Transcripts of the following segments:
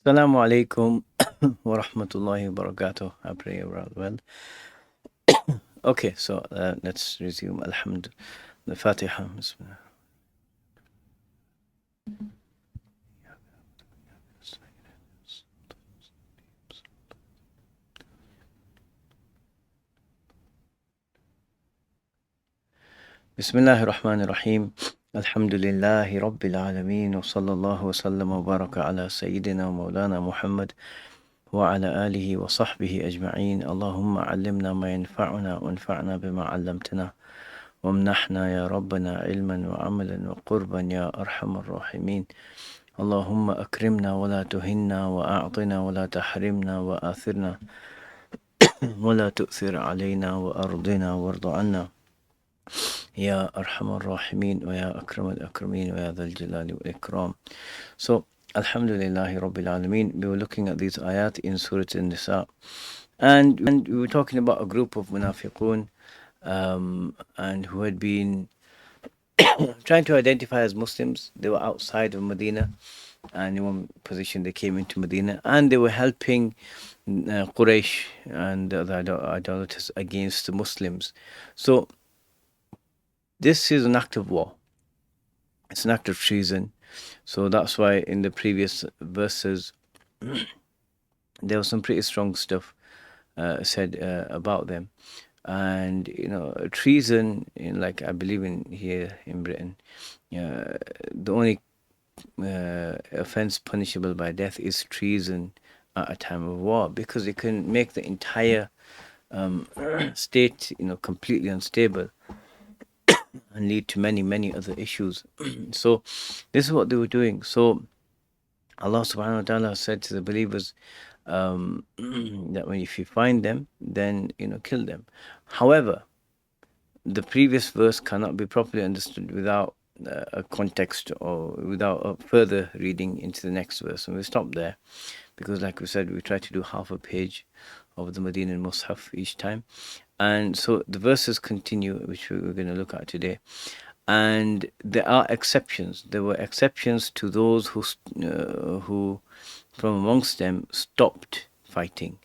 Assalamu alaikum wa rahmatullahi wa barakatuh. I pray you're all well. Okay, so let's resume. Alhamdulillah. The Fatiha. Bismillah. Bismillahir Rahmanir Rahim. Alhamdulillahi Rabbil Alameen. Wa sallallahu wa sallam wa baraka ala Sayyidina wa Mawlana Muhammad wa ala alihi wa sahbihi ajma'een. Allahumma allimna ma yanfa'una wa anfa'na bima 'allamtana. وامنحنا يا ربنا علما وعملا وقربا يا أرحم الراحمين. اللهم أكرمنا ولا تهنا وأعطنا ولا تحرمنا وآثرنا ولا تؤثر علينا وأرضنا وارض عنا يا أرحم الراحمين ويا أكرم الأكرمين ويا ذا الجلال والإكرام. So, Alhamdulillahi Rabbil Alameen, we were looking at these ayat in Surah al-Nisa, and we were talking about a group of munafiqun and who had been trying to identify as Muslims. They were outside of Medina, and in one position they came into Medina, and they were helping Quraysh and the idolaters against the Muslims. So this is an act of war. It's an act of treason. So that's why in the previous verses there was some pretty strong stuff said about them. And treason, like I believe in here in Britain, the only offense punishable by death is treason at a time of war, because it can make the entire state completely unstable and lead to many other issues. So this is what they were doing. So Allah subhanahu wa ta'ala said to the believers that if you find them, then kill them. However, the previous verse cannot be properly understood without a context or without a further reading into the next verse. And we'll stop there, because like we said, we try to do half a page of the Medinan Mus'haf each time. And so the verses continue, which we're going to look at today. And there are exceptions. There were exceptions to those who from amongst them stopped fighting,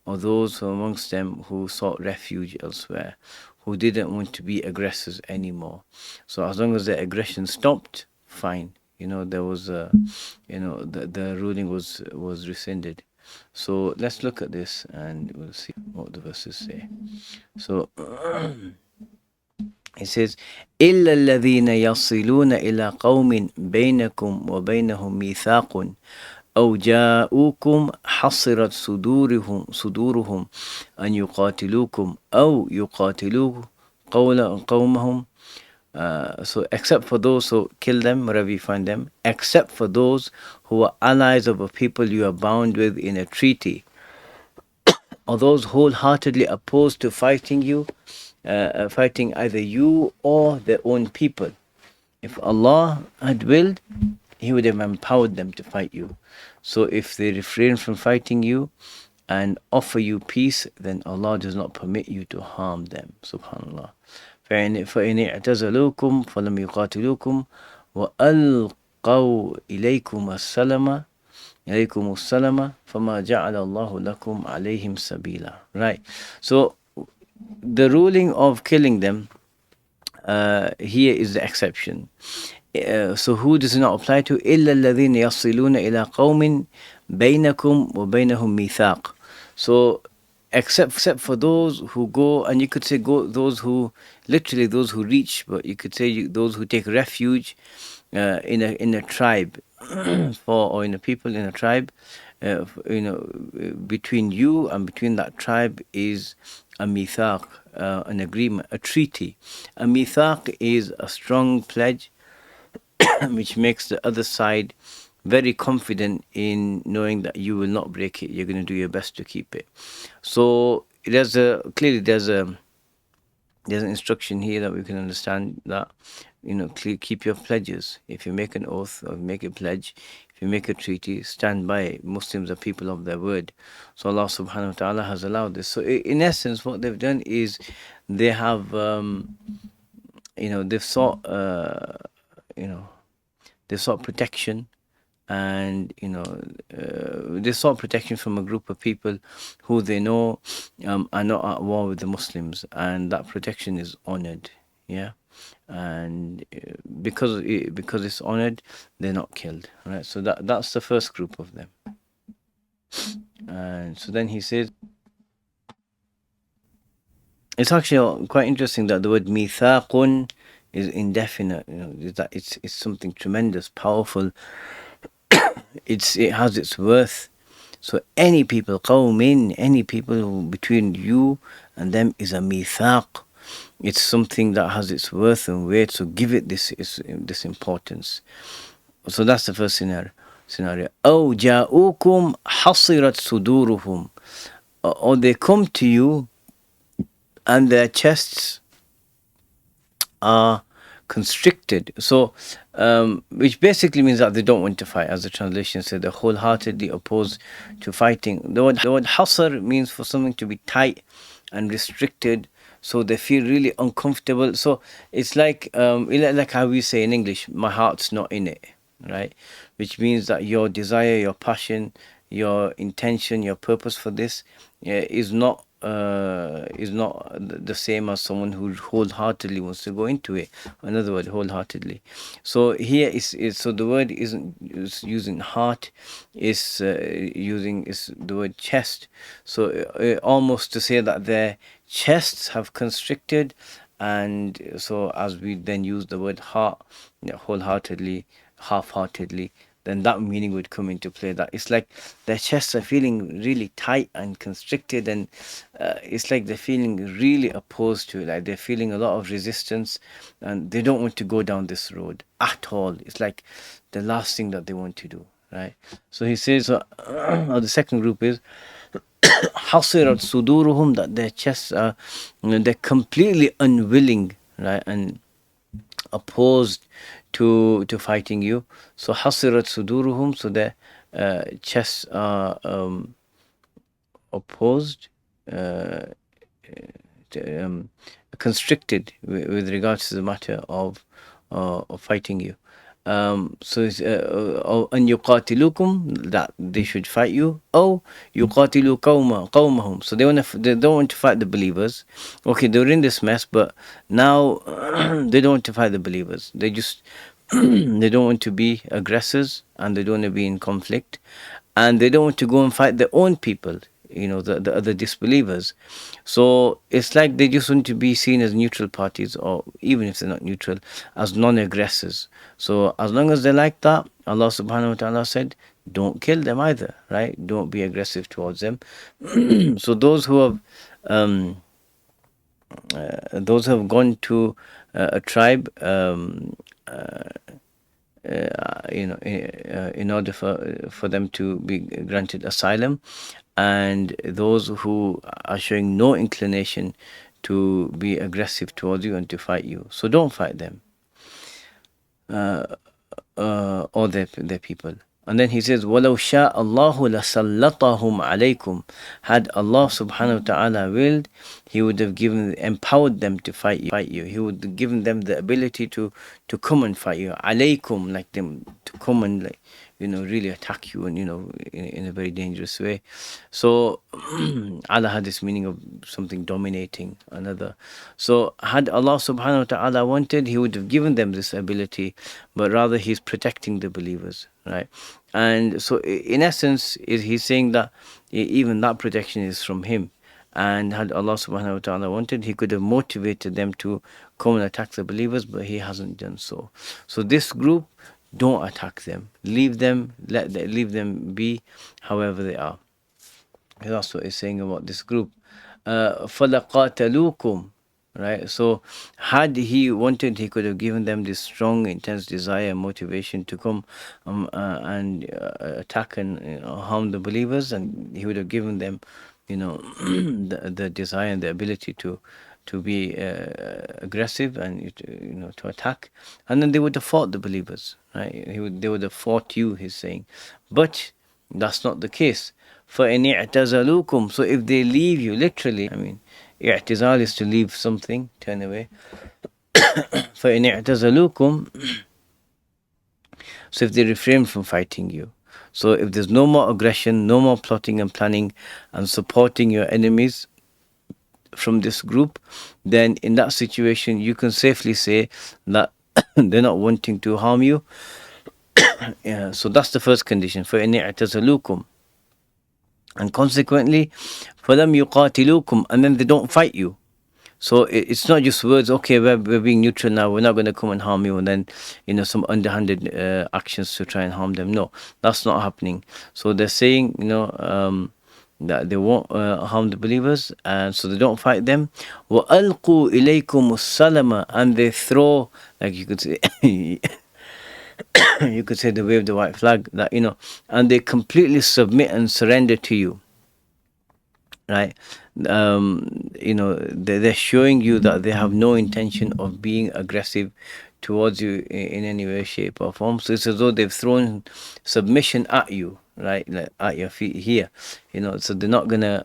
or those from amongst them who sought refuge elsewhere, who didn't want to be aggressors anymore. So as long as the aggression stopped, fine. There was the ruling was rescinded. So let's look at this and we'll see what the verses say. So it says, إِلَّا الَّذِينَ يَصِلُونَ إِلَىٰ قَوْمٍ بَيْنَكُمْ وَبَيْنَهُمْ مِيثَاقٌ أَوْ جَاءُوكُمْ حَصِرَتْ صُدُورُهُمْ أَنْ يُقَاتِلُوكُمْ أَوْ يُقَاتِلُوا قَوْمَهُمْ. So except for those, so kill them wherever you find them, except for those who are allies of a people you are bound with in a treaty, or those wholeheartedly opposed to fighting either you or their own people. If Allah had willed, He would have empowered them to fight you. So if they refrain from fighting you and offer you peace, then Allah does not permit you to harm them. Subhanallah. فإن اعتزلوكم فلم يقاتلوكم وألقوا إليكم السلام فما جعل الله لكم عليهم سبيلا. Right. So the ruling of killing them here is the exception. So who does it not apply to? إِلَّا الَّذِينَ يَصِلُونَ إِلَىٰ قَوْمٍ بَيْنَكُمْ وَبَيْنَهُمْ مِيثَاقٌ. So except for those who go, and you could say those who reach, but you could say those who take refuge in a tribe or in a people in a tribe. Between you and between that tribe is a mithaq, an agreement, a treaty. A mithaq is a strong pledge which makes the other side very confident in knowing that you will not break it. You're going to do your best to keep it. So there's an instruction here that we can understand that keep your pledges. If you make an oath or make a pledge, if you make a treaty, stand by it. Muslims are people of their word. So Allah subhanahu wa ta'ala has allowed this. So in essence, what they've done is they have they've sought protection and they sought protection from a group of people who they know are not at war with the Muslims, and that protection is honored. Yeah, and because it's honored, they're not killed. Right. So that's the first group of them. And so then he says, it's actually quite interesting that the word mithaqun is indefinite. That it's something tremendous, powerful. It has its worth. So any people, qawmin, any people between you and them is a mithaq. It's something that has its worth and weight. So give it this importance. So that's the first scenario. أو جاءوكم حصرت صدورهم, or they come to you and their chests are constricted. So, which basically means that they don't want to fight, as the translation said, they're wholeheartedly opposed to fighting. The word hasr means for something to be tight and restricted, so they feel really uncomfortable. So it's like how we say in English, my heart's not in it, right? Which means that your desire, your passion, your intention, your purpose for this is not the same as someone who wholeheartedly wants to go into it. Another word, wholeheartedly. So here is so the word is using heart, is using is the word chest. So almost to say that their chests have constricted, and so as we then use the word heart, wholeheartedly, half-heartedly, then that meaning would come into play. That it's like their chests are feeling really tight and constricted, and it's like they're feeling really opposed to it. Like they're feeling a lot of resistance, and they don't want to go down this road at all. It's like the last thing that they want to do, right? So he says, the second group is hasirat suduruhum, that their chests are, they're completely unwilling, right, and opposed to fighting you. So hasirat suduruhum, so their chests are opposed, uh, constricted with regards to the matter of fighting you. So it's أن يقاتلوكم, that they should fight you. أو يقاتلوا قومهم, so they don't want to fight the believers. Okay, they were in this mess, but now they don't want to fight the believers. They just they don't want to be aggressors, and they don't want to be in conflict, and they don't want to go and fight their own people, the other disbelievers. So it's like they just want to be seen as neutral parties, or even if they're not neutral, as non-aggressors. So as long as they're like that, Allah subhanahu wa ta'ala said, don't kill them either, right? Don't be aggressive towards them. So those who have gone to a tribe, in order for them to be granted asylum, and those who are showing no inclination to be aggressive towards you and to fight you, so don't fight them, or their people. And then he says, وَلَوْ شَاءَ اللَّهُ لَسَلَّطَهُمْ عَلَيْكُمْ, had Allah subhanahu wa ta'ala willed, He would have empowered them to fight you. He would have given them the ability to come and fight you. Alaykum, like them to come and really attack you, and in a very dangerous way. So Allah had this meaning of something dominating another. So had Allah subhanahu wa ta'ala wanted, He would have given them this ability, but rather He's protecting the believers, right? And so in essence, He's saying that even that protection is from Him. And had Allah subhanahu wa ta'ala wanted, He could have motivated them to come and attack the believers, but He hasn't done so. So this group, don't attack them. Leave them be however they are. That's what He's saying about this group. فَلَقَاتَلُوكُمْ, right? So had He wanted, He could have given them this strong, intense desire and motivation to come and attack and harm the believers, and He would have given them the desire and the ability to be aggressive and to attack, and then they would have fought the believers, right? They would have fought you, He's saying, but that's not the case. فَإِنِ اعْتَزَلُوكُمْ, so if they leave you, literally, I mean, i'tizal is to leave something, turn away. فَإِنِ اعْتَزَلُوكُمْ, So if they refrain from fighting you, so if there's no more aggression, no more plotting and planning and supporting your enemies from this group, then in that situation you can safely say that they're not wanting to harm you. Yeah, so that's the first condition. فَإِنِ اعْتَزَلُوكُمْ, and consequently, فَلَمْ يُقَاتِلُوكُمْ, and then they don't fight you. So it's not just words. Okay, we're being neutral now. We're not going to come and harm you, and then some underhanded actions to try and harm them. No, that's not happening. So they're saying that they won't harm the believers, and so they don't fight them. وَأَلْقُوا إِلَيْكُمُ السَّلَمَ, and they throw, like you could say, you could say they wave the white flag, that and they completely submit and surrender to you, right? They're showing you that they have no intention of being aggressive towards you in any way, shape, or form. So it's as though they've thrown submission at you, right, like at your feet here. So they're not gonna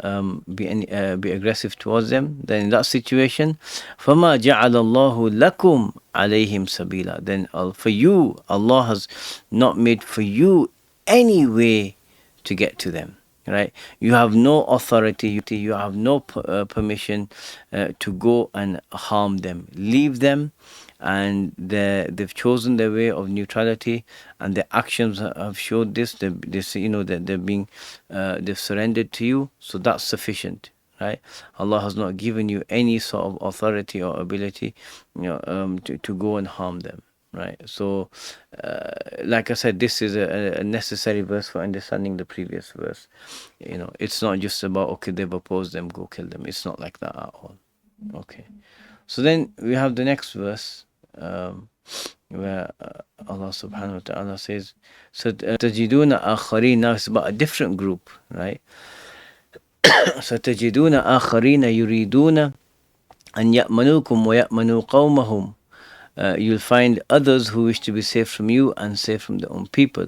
be aggressive towards them. Then in that situation, فَمَا جَعَلَ اللَّهُ لَكُمْ عَلَيْهِمْ سَبِيلًا, then for you, Allah has not made for you any way to get to them, right? You have no authority, you have no permission to go and harm them. Leave them, and they've chosen their way of neutrality, and their actions have showed this. They say, that they've surrendered to you, so that's sufficient, right? Allah has not given you any sort of authority or ability to go and harm them, right? So like I said, this is a necessary verse for understanding the previous verse. It's not just about, okay, they've opposed them, go kill them. It's not like that at all. Okay, so then we have the next verse, where Allah subhanahu wa ta'ala says, so tajiduna akharin, now it's about a different group, right? So tajiduna akharina yuriduna an ya'manukum wa ya'manu qawmahum, you'll find others who wish to be safe from you and safe from their own people.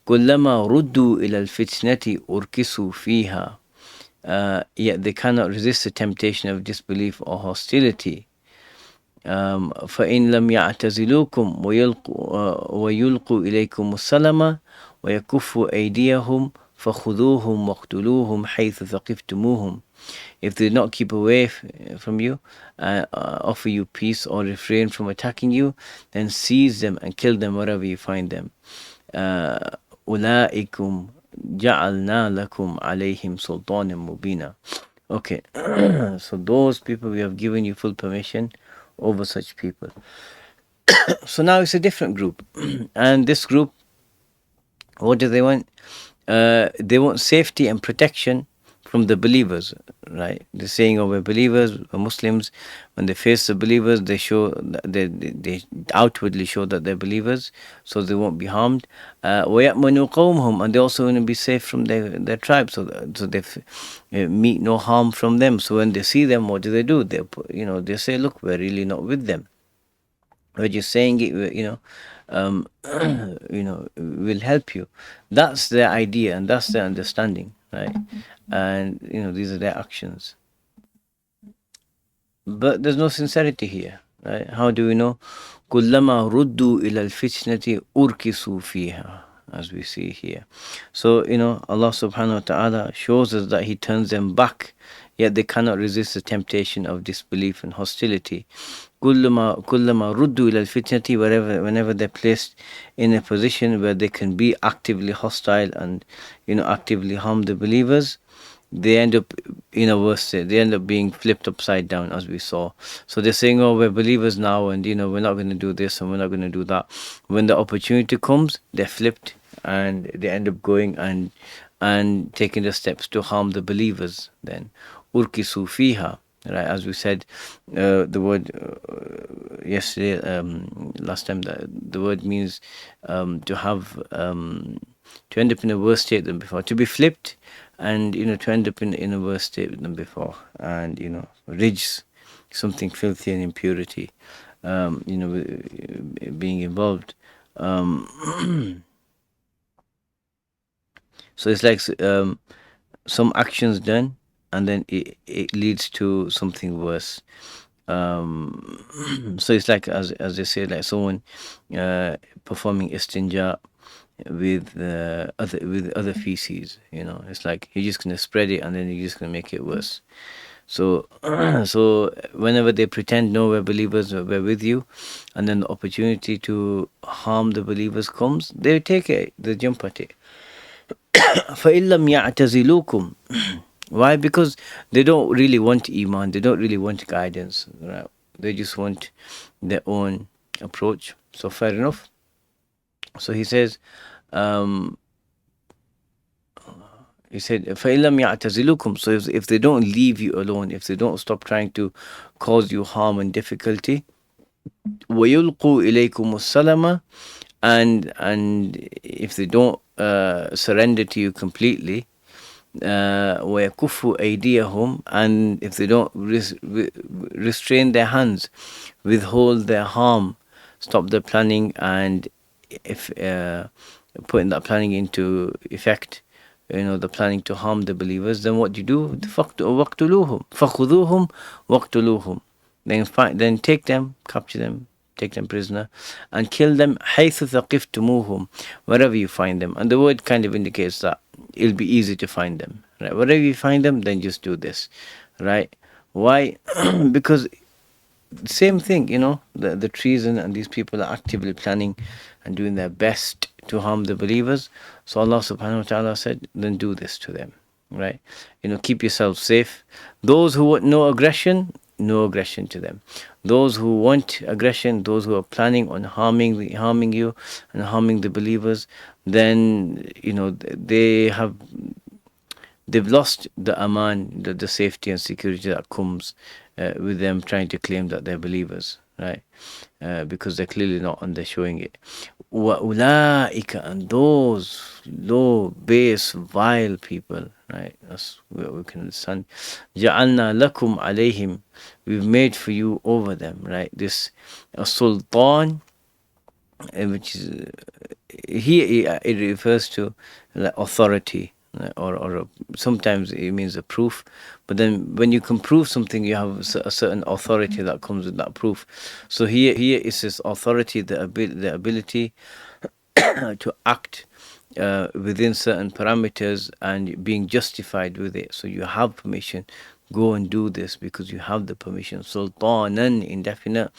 كلما ردوا إلى الفتنة أركسوا فيها, yet they cannot resist the temptation of disbelief or hostility. فإن لم يعتزلوكم ويلقوا إليكم السلام ويكفوا أيديهم فخذوهم واقتلوهم حيث ثقفتموهم. If they do not keep away from you, offer you peace, or refrain from attacking you, then seize them and kill them wherever you find them. أولئكم جعلنا لكم عليهم سلطانا مبينا. Okay, so those people, we have given you full permission over such people. So now it's a different group, and this group, what do they want? They want safety and protection from the believers, right? They're saying, oh, we're believers, we're Muslims. When they face the believers, they show that they outwardly show that they're believers, so they won't be harmed. وَيَأْمَنُوا قَوْمَهُمْ, and they also want to be safe from their tribe, so they meet no harm from them. So when they see them, what do? They say, look, we're really not with them. We're just saying it, will help you. That's their idea, and that's their understanding, right? And these are their actions, but there's no sincerity here, right? How do we know? كلما ردوا إلى الفتنة أركسوا فيها, as we see here. So Allah subhanahu wa ta'ala shows us that He turns them back, yet they cannot resist the temptation of disbelief and hostility. كلما ردوا إلى الفتنة, whenever they're placed in a position where they can be actively hostile and actively harm the believers, they end up in a worse state. They end up being flipped upside down, as we saw. So they're saying, oh, we're believers now, and we're not going to do this and we're not going to do that. When the opportunity comes, they're flipped, and they end up going and taking the steps to harm the believers. Then urkisu fiha, right? As we said, the word yesterday, last time, the word means to have to end up in a worse state than before, to be flipped, and to end up in a worse state than before, and rijs, something filthy and impurity, being involved. So it's like some actions done, and then it leads to something worse. So it's like, as they say, like someone performing istinja with other feces. It's like you're just gonna spread it and then you're just gonna make it worse. So so whenever they pretend no, we're believers, we're with you, and then the opportunity to harm the believers comes, they take it, they jump at it. فَإِن لَمْ يَعْتَزِلُوكُمْ Why? Because they don't really want iman, they don't really want guidance, right? They just want their own approach. So fair enough. So he says, um, فَإِن لَمْ يَعْتَزِلُوكُمْ. So if they don't leave you alone, if they don't stop trying to cause you harm and difficulty, وَيُلْقُوا إِلَيْكُمُ السَّلَمَ, and if they don't surrender to you completely, وَيَكُفُّ أَيْدِيَهُمْ, and if they don't restrain their hands, withhold their harm, stop their planning, and if putting that planning into effect, the planning to harm the believers, then what do you do? وَقْتُلُوهُمْ فَخُذُوهُمْ وَقْتُلُوهُم. Then take them, capture them, take them prisoner, and kill them حَيْثُ ثَقِفْتُمُوهُم, wherever you find them. And the word kind of indicates that it'll be easy to find them, right? Wherever you find them, then just do this, right? Why? Because same thing, the treason, and these people are actively planning and doing their best to harm the believers. So Allah subhanahu wa ta'ala said, then do this to them, right? Keep yourself safe. Those who want no aggression, no aggression to them. Those who want aggression, those who are planning on harming you and harming the believers, then they've lost the aman, the safety and security that comes with them trying to claim that they're believers, right? Because they're clearly not, and they're showing it. وَأُولَٰئِكَ, and those low, base, vile people, right? That's what we can understand. جَعَلْنَا لَكُمْ عَلَيْهِمْ, we've made for you over them, right? This sultan, which is here it refers to like authority, or sometimes it means a proof, but then when you can prove something, you have a certain authority that comes with that proof. So here is this authority, the ability to act within certain parameters and being justified with it. So you have permission, go and do this because you have the permission. Sultanan, indefinite.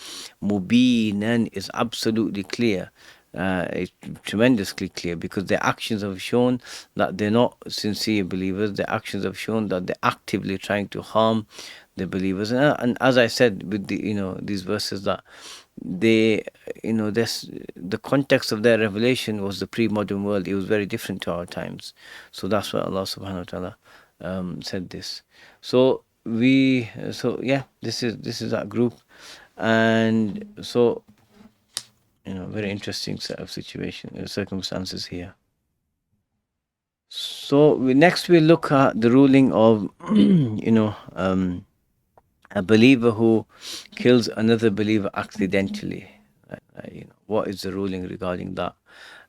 Mubinan is absolutely clear. It's tremendously clear, because their actions have shown that they're not sincere believers. Their actions have shown that they're actively trying to harm the believers. And as I said with these verses, that they this the context of their revelation was the pre-modern world. It was very different to our times. So that's why Allah subhanahu wa ta'ala said this. So yeah, this is that group. And so very interesting set of circumstances here. So next we look at the ruling of a believer who kills another believer accidentally. What is the ruling regarding that?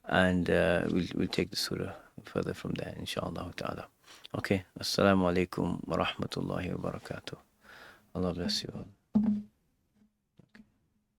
And we'll take the surah further from there, inshallah ta'ala. Okay. Assalamu alaikum wa rahmatullahi wa barakatuh. Allah bless you all.